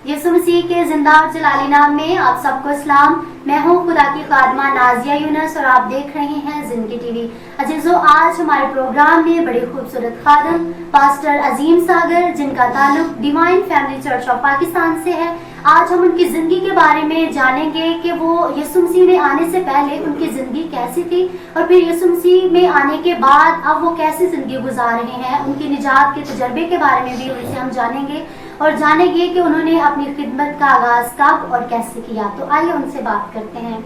یسوع مسیح کے زندہ اور جلالی نام میں آپ سب کو اسلام. میں ہوں خدا کی خادمہ نازیہ یونس اور آپ دیکھ رہے ہیں زندگی ٹی وی. عزیزو، آج ہمارے پروگرام میں بڑے خوبصورت خادم پاسٹر عظیم ساگر، جن کا تعلق divine family church of Pakistan سے ہے. آج ہم ان کی زندگی کے بارے میں جانیں گے کہ وہ یسوع مسیح میں آنے سے پہلے ان کی زندگی کیسی تھی اور پھر یسوع مسیح میں آنے کے بعد اب وہ کیسی زندگی گزار رہے ہیں. ان کی نجات کے تجربے کے بارے میں بھی ان سے ہم جانیں گے اور جانیں گے کہ انہوں نے اپنی خدمت کا آغاز کب اور کیسے کیا. تو آئیے ان سے بات کرتے ہیں.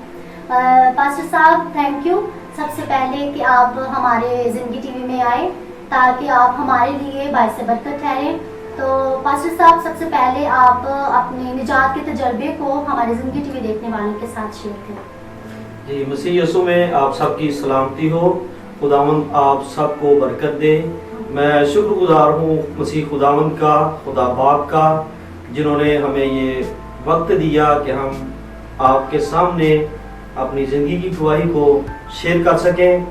پاسٹر صاحب، تھینک یو سب سے پہلے کہ آپ ہمارے زندگی ٹی وی میں آئے تاکہ آپ ہمارے لیے باعث برکت ٹھہریں. تو پاسٹر صاحب، سب سے پہلے آپ اپنے نجات کے تجربے کو ہمارے زندگی ٹی وی دیکھنے والوں کے ساتھ شیئر کریں. جی، مسیح یسوع میں آپ سب کی سلامتی ہو. خداوند آپ سب کو برکت دے. میں شکر گزار ہوں مسیح خداوند کا، خدا پاک کا، جنہوں نے ہمیں یہ وقت دیا کہ ہم آپ کے سامنے اپنی زندگی کی گواہی کو شیئر کر سکیں.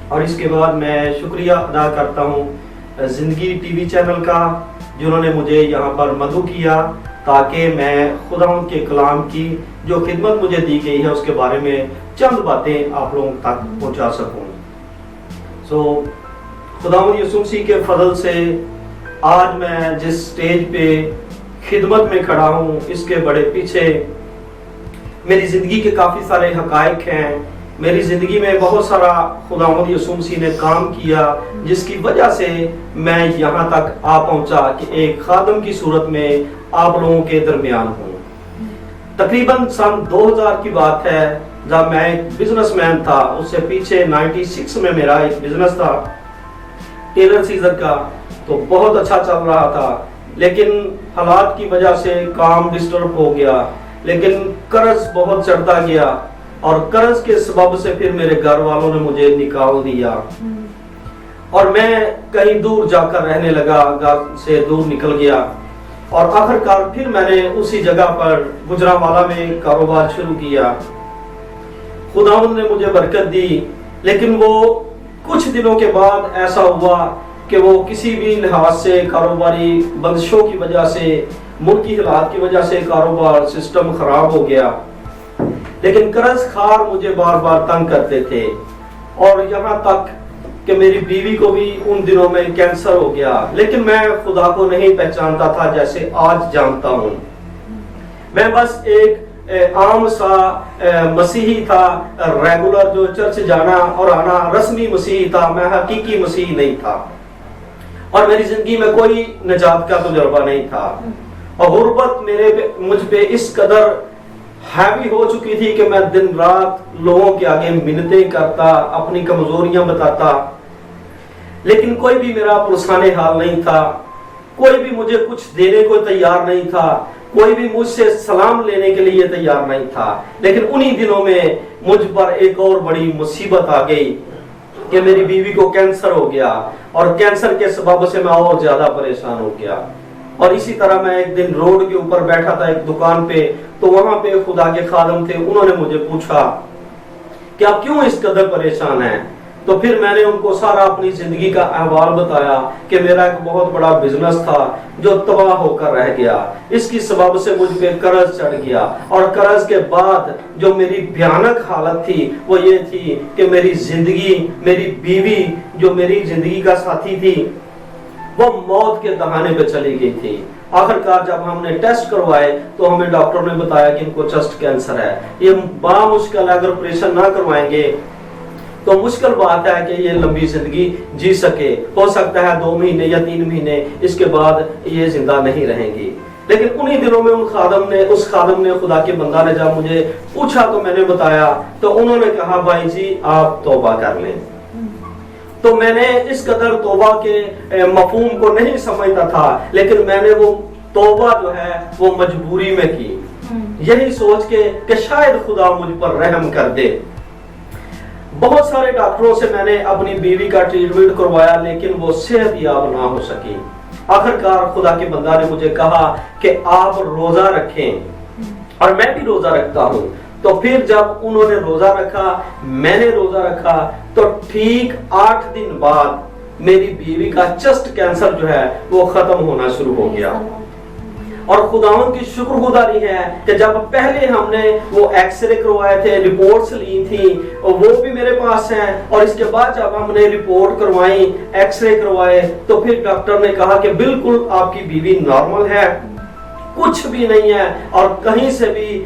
اور اس کے بعد میں شکریہ ادا کرتا ہوں زندگی ٹی وی چینل کا، جنہوں نے مجھے یہاں پر مدعو کیا تاکہ میں خداوند کے کلام کی جو خدمت مجھے دی گئی ہے اس کے بارے میں چند باتیں آپ لوگوں تک پہنچا سکوں. خداوند یسوع مسیح کے فضل سے آج میں جس سٹیج پہ خدمت میں کھڑا ہوں، اس کے بڑے پیچھے میری زندگی کے کافی سارے حقائق ہیں. میری زندگی میں بہت سارا خداوند یسوع مسیح نے کام کیا جس کی وجہ سے میں یہاں تک آ پہنچا کہ ایک خادم کی صورت میں آپ لوگوں کے درمیان ہوں. تقریباً سن 2000 کی بات ہے جب میں ایک بزنس مین تھا. اس سے پیچھے 96 میں میرا ایک بزنس تھا ٹیلر سیزر کا، تو بہت اچھا چل رہا تھا. لیکن حالات کی وجہ سے کام ڈسٹرب ہو گیا، لیکن قرض بہت چڑھتا گیا اور قرض کے سبب سے پھر میرے گھر والوں نے مجھے نکال دیا اور میں کہیں دور جا کر رہنے لگا، گھر سے دور نکل گیا. اور آخرکار پھر میں نے اسی جگہ پر گجرانوالہ میں کاروبار شروع کیا. خداوند نے مجھے برکت دی، لیکن وہ کچھ دنوں کے بعد ایسا ہوا کہ وہ کسی بھی لحاظ سے کاروباری بندشوں کی وجہ سے، ملکی حالات کی وجہ سے کاروبار سسٹم خراب ہو گیا. لیکن قرض خار مجھے بار بار تنگ کرتے تھے اور یہاں تک کہ میری بیوی کو بھی ان دنوں میں کینسر ہو گیا. لیکن میں خدا کو نہیں پہچانتا تھا جیسے آج جانتا ہوں. میں بس ایک عام سا مسیحی تھا، ریگولر جو چرچ جانا اور آنا، رسمی مسیحی تھا. میں حقیقی مسیحی نہیں تھا اور میری زندگی میں کوئی نجات کا تجربہ نہیں تھا. اور غربت مجھ پہ اس قدر ہیوی ہو چکی تھی کہ میں دن رات لوگوں کے آگے منتیں کرتا، اپنی کمزوریاں بتاتا، لیکن کوئی بھی میرا پرسانے حال نہیں تھا. کوئی بھی مجھے کچھ دینے کو تیار نہیں تھا، کوئی بھی مجھ سے سلام لینے کے لیے تیار نہیں تھا. لیکن انہی دنوں میں مجھ پر ایک اور بڑی مصیبت آ گئی کہ میری بیوی کو کینسر ہو گیا اور کینسر کے سبب سے میں اور زیادہ پریشان ہو گیا. اور اسی طرح میں ایک دن روڈ کے اوپر بیٹھا تھا ایک دکان پہ، تو وہاں پہ خدا کے خادم تھے. انہوں نے مجھے پوچھا کہ آپ کیوں اس قدر پریشان ہیں. تو پھر میں نے ان کو سارا اپنی زندگی کا احوال بتایا کہ میرا ایک بہت بڑا بزنس تھا جو تباہ ہو کر رہ گیا. اس کی سبب سے مجھ پہ قرض چڑھ گیا اور قرض کے بعد جو میری بھیانک حالت تھی وہ یہ تھی کہ میری زندگی، میری بیوی جو میری زندگی کا ساتھی تھی، وہ موت کے دہانے پہ چلی گئی تھی. آخرکار جب ہم نے ٹیسٹ کروائے تو ہمیں ڈاکٹر نے بتایا کہ ان کو چیسٹ کینسر ہے. یہ بامشکل اگر آپریشن نہ کروائیں گے تو مشکل بات ہے کہ یہ لمبی زندگی جی سکے. ہو سکتا ہے 2 مہینے یا 3 مہینے، اس کے بعد یہ زندہ نہیں رہیں گی. لیکن انہی دنوں میں اس خادم نے خدا کے بندہ نے جب مجھے پوچھا تو میں نے بتایا، تو انہوں نے کہا بھائی جی آپ توبہ کر لیں. تو میں نے اس قدر توبہ کے مفہوم کو نہیں سمجھتا تھا، لیکن میں نے وہ توبہ جو ہے وہ مجبوری میں کی، یہی سوچ کے کہ شاید خدا مجھ پر رحم کر دے. بہت سارے ڈاکٹروں سے میں نے اپنی بیوی کا ٹریٹمنٹ کروایا، لیکن وہ صحت یاب نہ ہو سکی. آخرکار خدا کے بندہ نے مجھے کہا کہ آپ روزہ رکھیں، اور میں بھی روزہ رکھتا ہوں. تو پھر جب انہوں نے روزہ رکھا، میں نے روزہ رکھا، تو ٹھیک 8 دن بعد میری بیوی کا چیسٹ کینسر جو ہے وہ ختم ہونا شروع ہو گیا. اور خداوند کی شکر گزاری ہے کہ جب پہلے ہم نے وہ ایکس رے کروائے تھے، رپورٹس لی تھی، وہ بھی میرے پاس ہیں، اور اس کے بعد جب ہم نے رپورٹ کروائی، ایکس رے کروائے، تو پھر ڈاکٹر نے کہا کہ بالکل آپ کی بیوی نارمل ہے، کچھ بھی نہیں ہے، اور کہیں سے بھی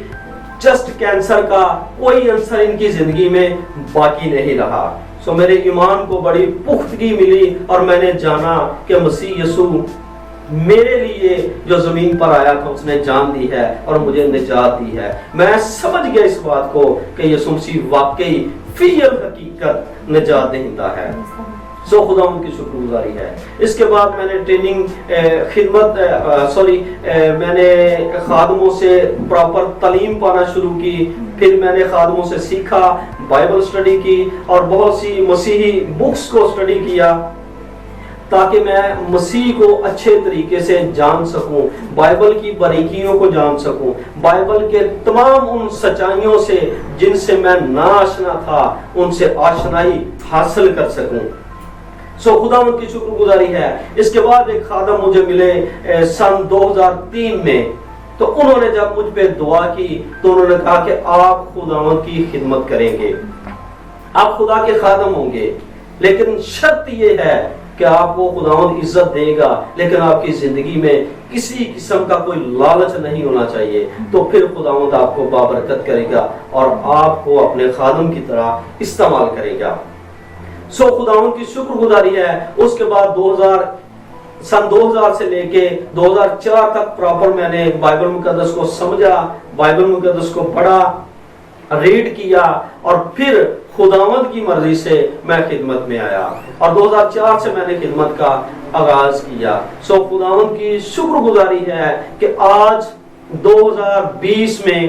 چسٹ کینسر کا کوئی عنصر ان کی زندگی میں باقی نہیں رہا۔ سو میرے ایمان کو بڑی پختگی ملی، اور میں نے جانا کہ مسیح یسوع میرے لیے جو زمین پر آیا تھا اس نے جان دی ہے اور مجھے نجات دی ہے۔ میں سمجھ گیا اس بات کو کہ یسوع مسیح واقعی فی الحقیقت نجات دہندہ ہے۔ سو خدا ان کی شکر گزاری ہے۔ اس کے بعد میں نے ٹریننگ میں نے خادموں سے پراپر تعلیم پانا شروع کی، پھر میں نے خادموں سے سیکھا، بائبل سٹڈی کی، اور بہت سی مسیحی بکس کو سٹڈی کیا تاکہ میں مسیح کو اچھے طریقے سے جان سکوں، بائبل کی باریکیوں کو جان سکوں، بائبل کے تمام ان سچائیوں سے جن سے میں ناآشنا تھا ان سے آشنائی حاصل کر سکوں۔ سو خدا ان کی شکر گزاری ہے۔ اس کے بعد ایک خادم مجھے ملے سن 2003 میں، تو انہوں نے جب مجھ پہ دعا کی تو انہوں نے کہا کہ آپ خداوند کی خدمت کریں گے، آپ خدا کے خادم ہوں گے، لیکن شرط یہ ہے کہ آپ کو خداوند عزت دے گا، لیکن آپ کی زندگی میں کسی قسم کا کوئی لالچ نہیں ہونا چاہیے، تو پھر خداوند آپ کو بابرکت کرے گا اور آپ کو اپنے خادم کی طرح استعمال کرے گا۔ سو خداوند کی شکر گزاری ہے۔ اس کے بعد سن 2000 سے لے کے 2004 تک پراپر میں نے بائبل مقدس کو سمجھا، بائبل مقدس کو پڑھا، ریڈ کیا، اور پھر خداوند کی مرضی سے میں خدمت میں آیا، اور 2004 سے میں نے خدمت کا آغاز کیا۔ سو خداوند کی شکر گزاری ہے کہ آج 2020 میں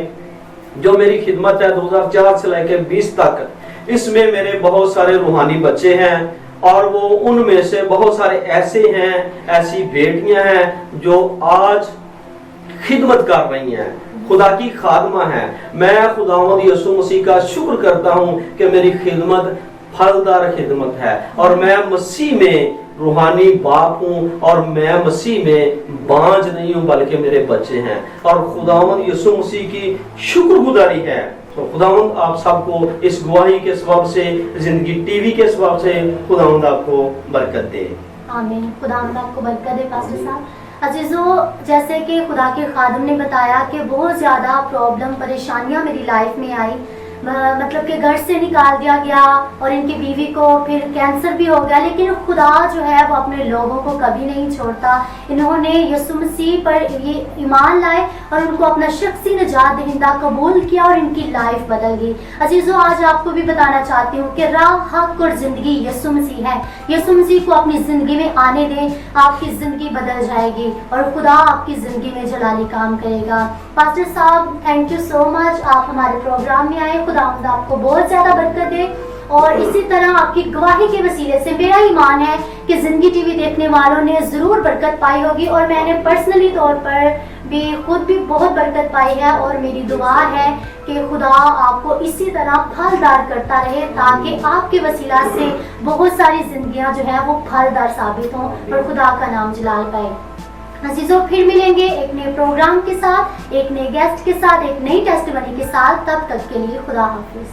جو میری خدمت ہے 2004 سے لے کے 20 تک، اس میں میرے بہت سارے روحانی بچے ہیں، اور وہ ان میں سے بہت سارے ایسے ہیں، ایسی بیٹیاں ہیں جو آج خدمت کر رہی ہیں، خدا کی خادمہ ہیں۔ میں خداوند یسوع مسیح کا شکر کرتا ہوں کہ میری خدمت پھلدار خدمت ہے، اور میں مسیح میں روحانی باپ ہوں، اور میں مسیح میں بانج نہیں ہوں بلکہ میرے بچے ہیں، اور خداوند یسوع مسیح کی شکر گزاری ہے۔ تو خداوند آپ سب کو اس گواہی کے سبب سے، زندگی ٹی وی کے سبب سے خداوند آپ کو برکت دے۔ آمین۔ خداوند آپ کو برکت دے۔ پاسٹر صاحب عزیزو، جیسے کہ خدا کے خادم نے بتایا کہ بہت زیادہ پرابلم پریشانیاں میری لائف میں آئی، مطلب کہ گھر سے نکال دیا گیا، اور ان کی بیوی کو پھر کینسر بھی ہو گیا، لیکن خدا جو ہے وہ اپنے لوگوں کو کبھی نہیں چھوڑتا۔ انہوں نے یسوع مسیح پر یہ ایمان لائے اور ان کو اپنا شخصی نجات دہندہ قبول کیا، اور ان کی لائف بدل گئی۔ عزیزو، آج آپ کو بھی بتانا چاہتی ہوں کہ راہ، حق اور زندگی یسوع مسیح ہے۔ یسوع مسیح کو اپنی زندگی میں آنے دیں، آپ کی زندگی بدل جائے گی، اور خدا آپ کی زندگی میں جلالی کام کرے گا۔ پاسٹر صاحب، تھینک یو سو مچ، آپ ہمارے پروگرام میں آئے۔ خداوند آپ کو بہت زیادہ برکت دے، اور اسی طرح آپ کی گواہی کے وسیلے سے میرا ایمان ہے کہ زندگی ٹی وی دیکھنے والوں نے ضرور برکت پائی ہوگی، اور میں نے پرسنلی طور پر بھی خود بھی بہت برکت پائی ہے، اور میری دعا ہے کہ خدا آپ کو اسی طرح پھلدار کرتا رہے، تاکہ آپ کے وسیلہ سے بہت ساری زندگیاں جو ہیں وہ پھلدار ثابت ہوں اور خدا کا نام جلال پائے۔ عزیزوں، پھر ملیں گے ایک نئے پروگرام کے ساتھ، ایک نئے گیسٹ کے ساتھ، ایک نئی ٹیسٹیمنی کے ساتھ۔ تب تک کے لیے خدا حافظ۔